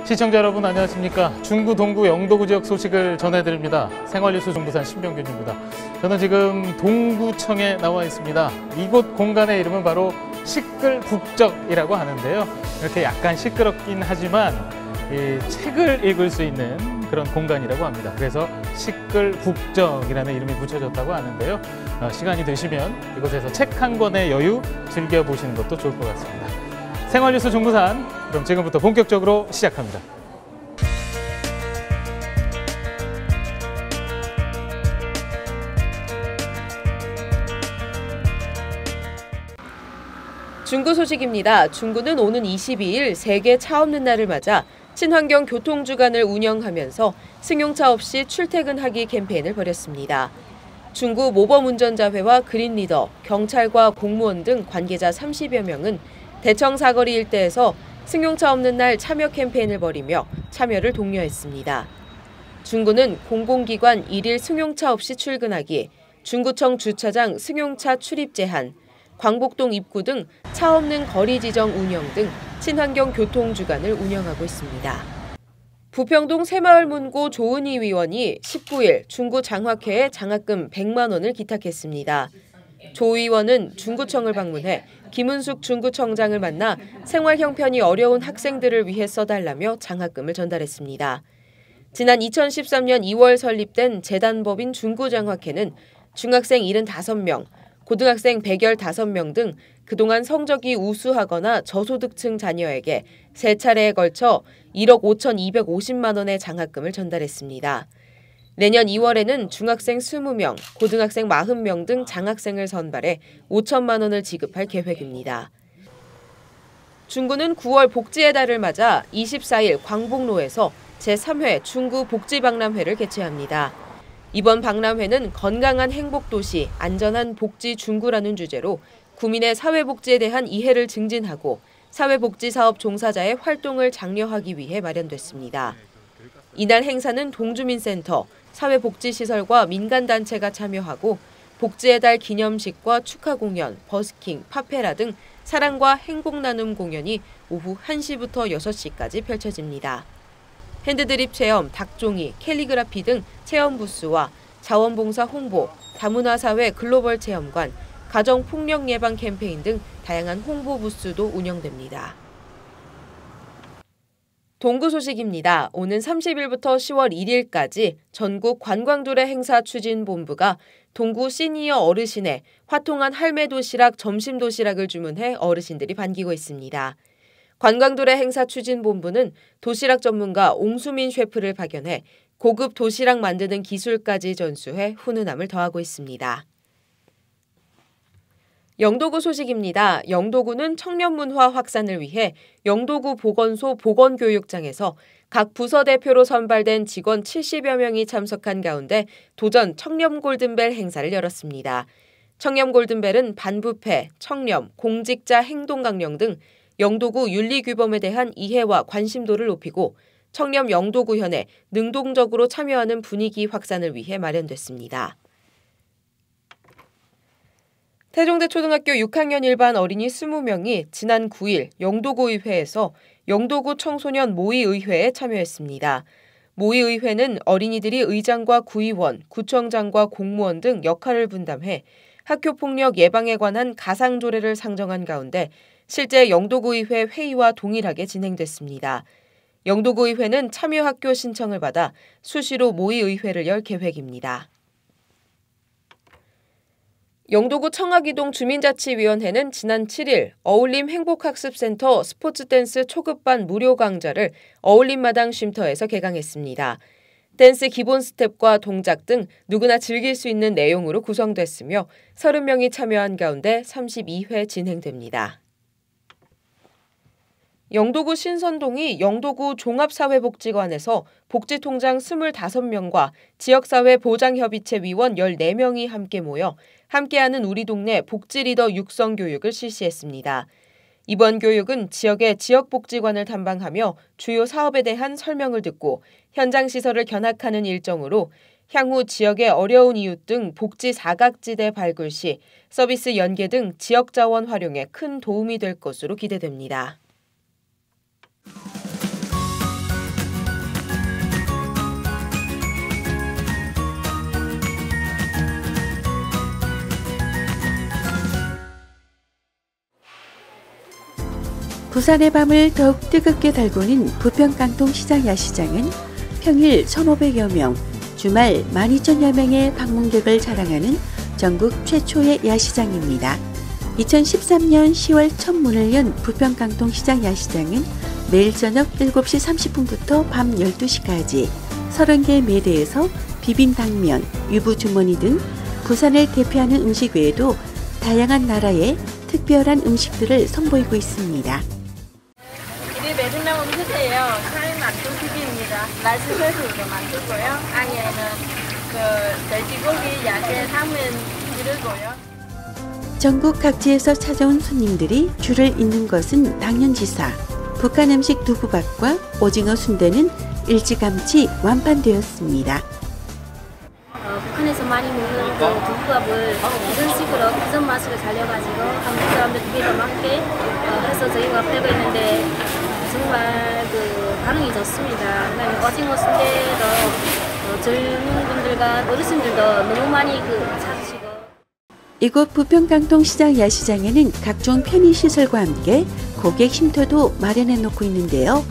시청자 여러분 안녕하십니까. 중구, 동구, 영도구 지역 소식을 전해드립니다. 생활뉴스 종부산 신병균입니다. 저는 지금 동구청에 나와 있습니다. 이곳 공간의 이름은 바로 시끌국적이라고 하는데요. 이렇게 약간 시끄럽긴 하지만 이 책을 읽을 수 있는 그런 공간이라고 합니다. 그래서 시끌국적이라는 이름이 붙여졌다고 하는데요. 시간이 되시면 이곳에서 책 한 권의 여유 즐겨보시는 것도 좋을 것 같습니다. 생활뉴스 종부산, 그럼 지금부터 본격적으로 시작합니다. 중구 소식입니다. 중구는 오는 22일 세계 차 없는 날을 맞아 친환경 교통주간을 운영하면서 승용차 없이 출퇴근하기 캠페인을 벌였습니다. 중구 모범운전자회와 그린리더, 경찰과 공무원 등 관계자 30여 명은 대청 사거리 일대에서 승용차 없는 날 참여 캠페인을 벌이며 참여를 독려했습니다. 중구는 공공기관 1일 승용차 없이 출근하기, 중구청 주차장 승용차 출입 제한, 광복동 입구 등 차 없는 거리 지정 운영 등 친환경 교통주간을 운영하고 있습니다. 부평동 새마을문고 조은희 위원이 19일 중구 장학회에 장학금 100만 원을 기탁했습니다. 조 의원은 중구청을 방문해 김은숙 중구청장을 만나 생활 형편이 어려운 학생들을 위해 써달라며 장학금을 전달했습니다. 지난 2013년 2월 설립된 재단법인 중구장학회는 중학생 75명, 고등학생 115명 등 그동안 성적이 우수하거나 저소득층 자녀에게 3차례에 걸쳐 1억 5,250만 원의 장학금을 전달했습니다. 내년 2월에는 중학생 20명, 고등학생 40명 등 장학생을 선발해 5천만 원을 지급할 계획입니다. 중구는 9월 복지의 달을 맞아 24일 광복로에서 제3회 중구 복지박람회를 개최합니다. 이번 박람회는 건강한 행복도시, 안전한 복지 중구라는 주제로 구민의 사회복지에 대한 이해를 증진하고 사회복지사업 종사자의 활동을 장려하기 위해 마련됐습니다. 이날 행사는 동주민센터, 사회복지시설과 민간단체가 참여하고 복지의 달 기념식과 축하 공연, 버스킹, 파페라 등 사랑과 행복 나눔 공연이 오후 1시부터 6시까지 펼쳐집니다. 핸드드립 체험, 닭종이, 캘리그라피 등 체험 부스와 자원봉사 홍보, 다문화사회 글로벌 체험관, 가정폭력 예방 캠페인 등 다양한 홍보 부스도 운영됩니다. 동구 소식입니다. 오는 30일부터 10월 1일까지 전국 관광두레 행사 추진본부가 동구 시니어 어르신의 화통한 할매 도시락, 점심 도시락을 주문해 어르신들이 반기고 있습니다. 관광두레 행사 추진본부는 도시락 전문가 옹수민 셰프를 파견해 고급 도시락 만드는 기술까지 전수해 훈훈함을 더하고 있습니다. 영도구 소식입니다. 영도구는 청년 문화 확산을 위해 영도구 보건소 보건교육장에서 각 부서 대표로 선발된 직원 70여 명이 참석한 가운데 도전 청렴 골든벨 행사를 열었습니다. 청렴 골든벨은 반부패, 청렴, 공직자 행동 강령 등 영도구 윤리규범에 대한 이해와 관심도를 높이고 청렴 영도구현에 능동적으로 참여하는 분위기 확산을 위해 마련됐습니다. 태종대 초등학교 6학년 1반 어린이 20명이 지난 9일 영도구의회에서 영도구 청소년 모의의회에 참여했습니다. 모의의회는 어린이들이 의장과 구의원, 구청장과 공무원 등 역할을 분담해 학교폭력 예방에 관한 가상조례를 상정한 가운데 실제 영도구의회 회의와 동일하게 진행됐습니다. 영도구의회는 참여학교 신청을 받아 수시로 모의의회를 열 계획입니다. 영도구 청학이동 주민자치위원회는 지난 7일 어울림 행복학습센터 스포츠댄스 초급반 무료 강좌를 어울림마당 쉼터에서 개강했습니다. 댄스 기본 스텝과 동작 등 누구나 즐길 수 있는 내용으로 구성됐으며 30명이 참여한 가운데 32회 진행됩니다. 영도구 신선동이 영도구 종합사회복지관에서 복지통장 25명과 지역사회 보장협의체 위원 14명이 함께 모여 함께하는 우리 동네 복지리더 육성 교육을 실시했습니다. 이번 교육은 지역의 지역복지관을 탐방하며 주요 사업에 대한 설명을 듣고 현장 시설을 견학하는 일정으로 향후 지역의 어려운 이웃 등 복지 사각지대 발굴 시 서비스 연계 등 지역 자원 활용에 큰 도움이 될 것으로 기대됩니다. 부산의 밤을 더욱 뜨겁게 달구는 부평깡통 시장 야시장은 평일 1,500여 명, 주말 12,000여 명의 방문객을 자랑하는 전국 최초의 야시장입니다. 2013년 10월 첫 문을 연 부평깡통 시장 야시장은 매일 저녁 7시 30분부터 밤 12시까지 30개 매대에서 비빔당면, 유부주머니 등 부산을 대표하는 음식 외에도 다양한 나라의 특별한 음식들을 선보이고 있습니다. 이게 베트남 음식이에요. 사인 만두튀김입니다. 라스베이스로 만들고요. 안에는 돼지고기, 야채, 당면 들고요. 전국 각지에서 찾아온 손님들이 줄을 잇는 것은 당연지사. 북한 음식 두부밥과 오징어 순대는 일찌감치 완판되었습니다. 북한에서 많이 먹는 그 두부밥을 이런 식으로 부산 맛으로 살려가지고 한국 사람들 두개도 맞게 해서 저희가 팔고 있는데 정말 그 반응이 좋습니다. 그다음에 오징어 순대도 젊은 분들과 어르신들도 너무 많이 찾으시고. 이곳 부평깡통 시장 야시장에는 각종 편의시설과 함께 고객 쉼터도 마련해 놓고 있는데요.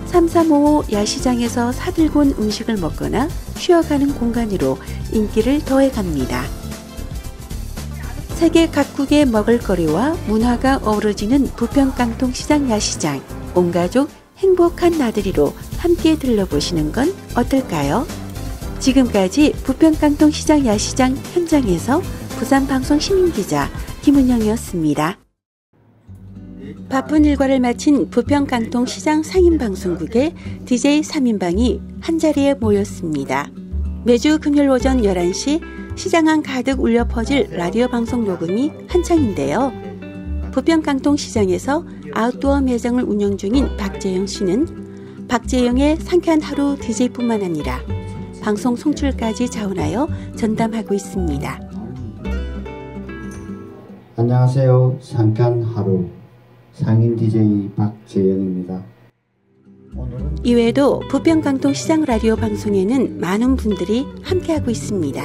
3355 야시장에서 사들고 온 음식을 먹거나 쉬어가는 공간으로 인기를 더해갑니다. 세계 각국의 먹을거리와 문화가 어우러지는 부평깡통 시장 야시장. 온 가족 행복한 나들이로 함께 들러보시는 건 어떨까요? 지금까지 부평깡통 시장 야시장 현장에서 부산방송 시민기자 김은영이었습니다. 바쁜 일과를 마친 부평깡통 시장 상인방송국의 DJ 3인방이 한자리에 모였습니다. 매주 금요일 오전 11시 시장 안 가득 울려 퍼질 라디오 방송 녹음이 한창인데요. 부평깡통 시장에서 아웃도어 매장을 운영 중인 박재영 씨는 박재영의 상쾌한 하루 DJ뿐만 아니라 방송 송출까지 자원하여 전담하고 있습니다. 안녕하세요. 상쾌한 하루 상인 DJ 박재영입니다. 이외에도 부평깡통 시장 라디오 방송에는 많은 분들이 함께하고 있습니다.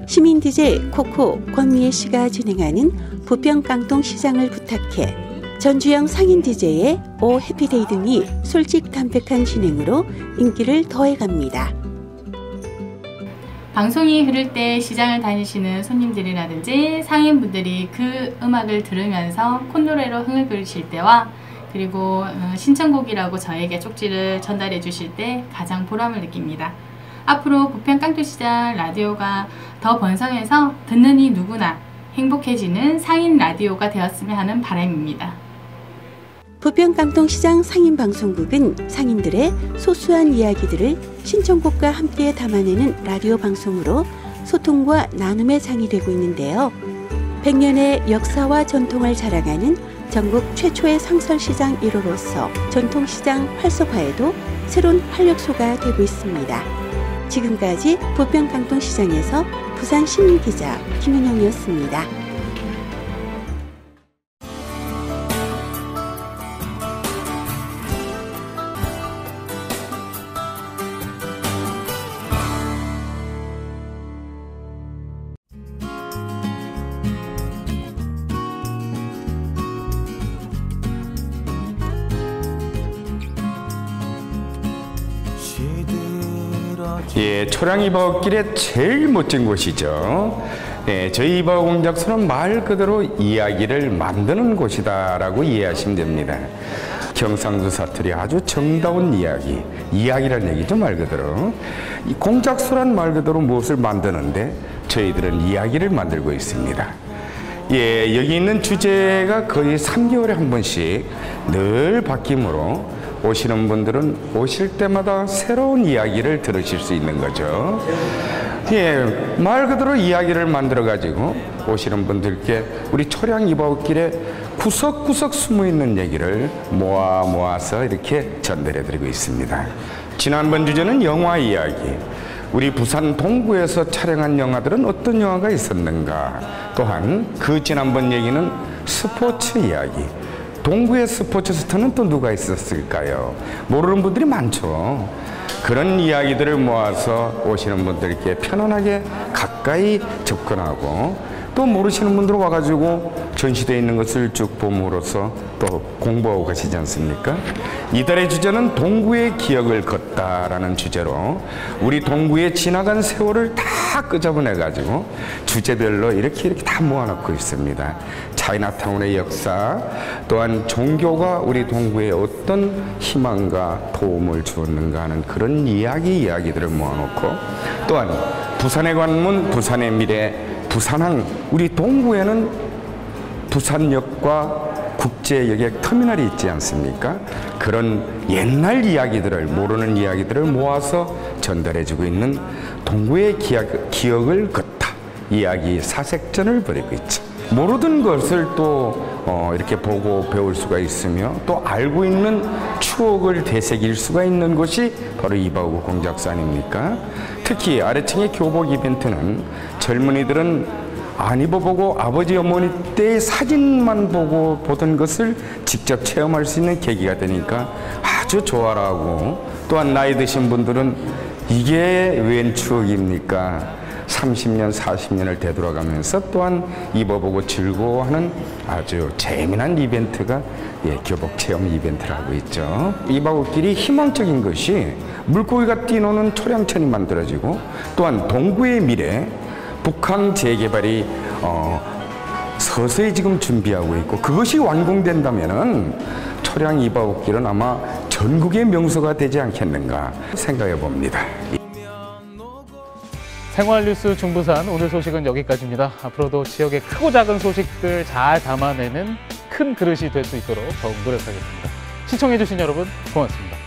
시민 DJ 코코 권미애 씨가 진행하는 부평깡통 시장을 부탁해, 전주영 상인 DJ의 오 해피데이 등이 솔직 담백한 진행으로 인기를 더해갑니다. 방송이 흐를 때 시장을 다니시는 손님들이라든지 상인분들이 그 음악을 들으면서 콧노래로 흥을 그리실 때와 그리고 신청곡이라고 저에게 쪽지를 전달해 주실 때 가장 보람을 느낍니다. 앞으로 부평깡통시장 라디오가 더 번성해서 듣는 이 누구나 행복해지는 상인 라디오가 되었으면 하는 바람입니다. 부평깡통 시장 상인방송국은 상인들의 소소한 이야기들을 신청곡과 함께 담아내는 라디오 방송으로 소통과 나눔의 장이 되고 있는데요. 100년의 역사와 전통을 자랑하는 전국 최초의 상설시장 1호로서 전통시장 활성화에도 새로운 활력소가 되고 있습니다. 지금까지 부평깡통시장에서 부산시민기자 김은영이었습니다. 예, 초량이버길의 제일 멋진 곳이죠. 예, 저희 이버 공작소는 말 그대로 이야기를 만드는 곳이다라고 이해하시면 됩니다. 경상도 사투리 아주 정다운 이야기라는 얘기죠, 말 그대로. 이 공작소란 말 그대로 무엇을 만드는데 저희들은 이야기를 만들고 있습니다. 예, 여기 있는 주제가 거의 3개월에 한 번씩 늘 바뀌므로 오시는 분들은 오실 때마다 새로운 이야기를 들으실 수 있는 거죠. 예, 말 그대로 이야기를 만들어 가지고 오시는 분들께 우리 초량 이버길에 구석구석 숨어 있는 얘기를 모아서 이렇게 전달해 드리고 있습니다. 지난번 주제는 영화 이야기. 우리 부산 동구에서 촬영한 영화들은 어떤 영화가 있었는가. 또한 그 지난번 얘기는 스포츠 이야기. 동구의 스포츠 스타는 또 누가 있었을까요? 모르는 분들이 많죠. 그런 이야기들을 모아서 오시는 분들께 편안하게 가까이 접근하고 또 모르시는 분들 와가지고 전시되어 있는 것을 쭉 봄으로써 또 공부하고 가시지 않습니까? 이달의 주제는 동구의 기억을 걷다라는 주제로 우리 동구의 지나간 세월을 다 끄집어내가지고 주제별로 이렇게 다 모아놓고 있습니다. 차이나타운의 역사, 또한 종교가 우리 동구에 어떤 희망과 도움을 주었는가 하는 그런 이야기들을 모아놓고, 또한 부산의 관문, 부산의 미래, 부산항, 우리 동구에는 부산역과 국제여객 터미널이 있지 않습니까? 그런 옛날 이야기들을, 모르는 이야기들을 모아서 전달해주고 있는 동구의 기억을 걷다 이야기 사색전을 벌이고 있죠. 모르던 것을 또 이렇게 보고 배울 수가 있으며 또 알고 있는 추억을 되새길 수가 있는 곳이 바로 이바오구 공작소 아닙니까? 특히 아래층의 교복 이벤트는 젊은이들은 안 입어보고 아버지 어머니 때의 사진만 보고 보던 것을 직접 체험할 수 있는 계기가 되니까 아주 좋아라고, 또한 나이 드신 분들은 이게 웬 추억입니까? 30년, 40년을 되돌아가면서 또한 입어보고 즐거워하는 아주 재미난 이벤트가 교복 체험 이벤트를 하고 있죠. 이바오길이 희망적인 것이 물고기가 뛰노는 초량천이 만들어지고, 또한 동구의 미래, 북한 재개발이 서서히 지금 준비하고 있고, 그것이 완공된다면은 초량 이바오길은 아마 전국의 명소가 되지 않겠는가 생각해 봅니다. 생활뉴스 중부산 오늘 소식은 여기까지입니다. 앞으로도 지역의 크고 작은 소식들 잘 담아내는 큰 그릇이 될 수 있도록 더욱 노력하겠습니다. 시청해주신 여러분 고맙습니다.